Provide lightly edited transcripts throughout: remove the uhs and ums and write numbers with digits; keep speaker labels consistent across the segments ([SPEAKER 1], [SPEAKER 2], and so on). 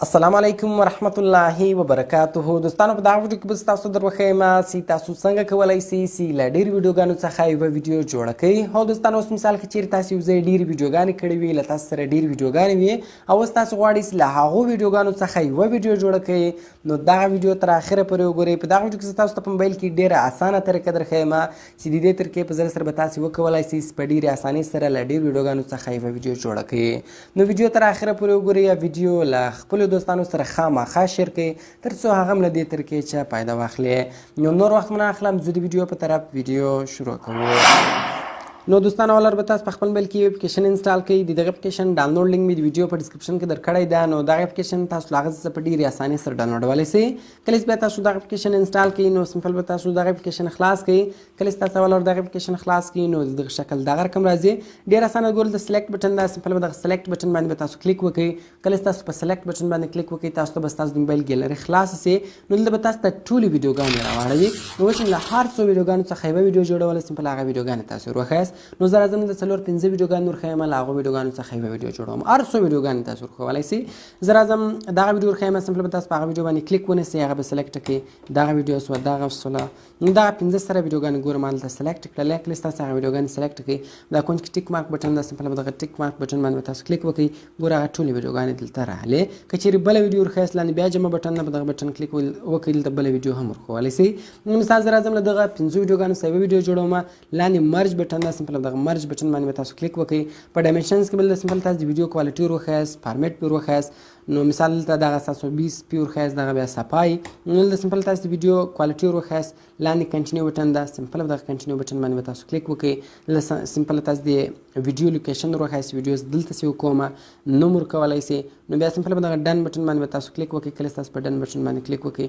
[SPEAKER 1] السلام علیکم ورحمت الله وبرکاته. دوستانو په دغه ویډیو کې به تاسو دروښیم چې تاسو څنګه کولی شئ چې له ډېرو ویډیوګانو څخه یوه ویډیو جوړه کړئ. او دوستانو اوس مثال کې چیرې تاسو یو ځای ډېرې ویډیوګانې کړې وي، له تاسو سره ډېرې ویډیوګانې وي او اوس تاسو غواړئ چې له هغو ویډیوګانو څخه یوه ویډیو جوړه کړئ، نو دغه ویډیو تر اخره پورې وګورئ. په دغه ویډیو کې زه تاسو ته په موبایل کې ډېره اسانه طریقه درښیم چې د دې طریقې په ذریعه سره به تاسو وکولی شئ چې په ډېرې اسانۍ سره له ډېرو ویډیوګانو څخه یوه ویډیو جوړه کړئ. نو ویډیو تر اخره پورې وګورئ یا ویډیو له خپلو دوستانو سره خامخا شیر کړئ تر څو هغه هم له دې طریقې چې فایده واخلي. نو نور وخت نه اخلم، زه د ویډیو په طرف ویډیو شروع کوو. نو دوستانو اول به تاسو په خپل موبایل کې یو اپلیکیشن انسټال کړئ. د دغه اپلیکیشن ډاونلوډ لینک مې د ویډیو په ډسکرپشن کې درکړی ده. نو دغه اپلیکیشن تاسو له هغه څخه په ډېرې اسانۍ سره ډاونلوډولی شئ. کله چې بیا تاسو دغه اپلیکیشن انسټال کړئ نو سمپل به تاسو دغه اپلیکیشن خلاص کړئ. کله چې تاسو اول دغه اپلیکیشن خلاص کړئ نو دغه شکل دغه رقم راځي. ډېر اسانه ګورئ د سلیکټ بټن ده، سمپل به دغه سلیکټ بټن باندې به تاسو کلیک وکړئ. کله چې تاسو په سلیکټ بټن باندې کلیک وکړئ تاسو ته به ستاسو د موبایل ګیلري خلاصه شي. نو دلته به تاسو ته ټولې ویډیوګانې راواړوي. نو اوس له هر څو ویډیوګانو څخه یوه ویډیو جوړولی سمپل هغه ویډیوګانې تاسو وروښیاست. نو زه راځم د 4-5 ویډیوګانې ورښیم، له هغو ویډیوګانو څخه یوه ویډیو جوړوم. هر څو ویډیوګانې تاسو ورښولی شئ. زه راځم دغه ویډیو ورښیم، سمپل به تاسو په هغه ویډیو باندې کلیک ونیسئ، هغه به سلیکټ کړئ. دغه ویډیو شوه، دغه شوله، دغه 15 سره ویډیوګانې ګورم هلته سلیکټ کړلې. کله چې تاسو هغه ویډیوګانې سلیکټ کړئ دا کونج کې ټیک مارک بټن ده، سمپل به دغه ټیک مارک بټن باندې به تاسو کلیک وکړئ. ګوره هغه ټولې ویډیوګانې دلته راغلې. که چیرې بله ویډیو ورښیاست لاندې بیا جمع بټن نه به دغه بټن کلیک وکړئ، دلته بله ویډیو هم ورښولی شئ. مثال زه راځم له دغه 5 ویډیوګانو څخه یوه ویډیو جوړوم، لاندې مرج بټن ده، سمپل دغه مرج بټن باندې به تاسو کلیک وکړئ. په ډایمنشنز کې به سمپل تاسو د ویډیو کوالټي ورښیاست، فارمیټ پې ورښیاست. نو مثال دلته دغه 720 پی ورښیاست، دغه بیا صفای. نو دلته سمپل تاسو د ویډیو کوالټي ورښیاست، لاندې کنټینیو بټن ده، سمپل دغه کنټینیو بټن باندې به تاسو کلیک وکړئ. سمپل تاسو د ویډیو لوکیشن ورښیاست، ویډیوز دلته سیو کومه نوم ورکولی شئ. نو بیا سمپل به دغه ډن بټن باندې به تاسو کلیک وکړئ. کله چې تاسو په ډن بټن باندې کلیک وکړئ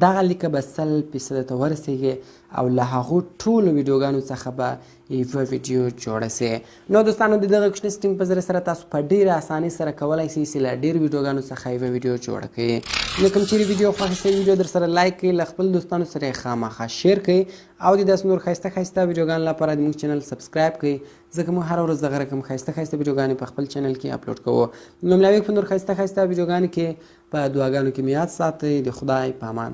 [SPEAKER 1] دغه لیکه به 100% ته ورسیږي او له هغو ټولو ویډیوګانو څخه به یوه ویډیو جوړه شي. نو دوستانو د دغه کوچني سټینګ په ذریعه سره تاسو په ډېره اسانۍ سره کولی شئ چې له ډېرو ویډیوګانو څخه یوه ویډیو جوړه کړئ. نو کوم چیرې ویډیو خوښه شوې ویډیو در سره لایک کړئ، له خپلو دوستانو سره یې خامخا شیر کړئ او د داسې نور ښایسته ښایسته ویډیوګانو لپاره د موږ چینل سبسکرایب کړئ، ځکه موږ هره ورځ دغه رقم ښایسته ښایسته ویډیوګانې په خپل چینل کې اپلوډ کوو. نو ملاویږو په نور ښایسته ښایسته ویډیوګانو کې، په دعاګانو کې مې یاد ساتئ. د خدای په امان.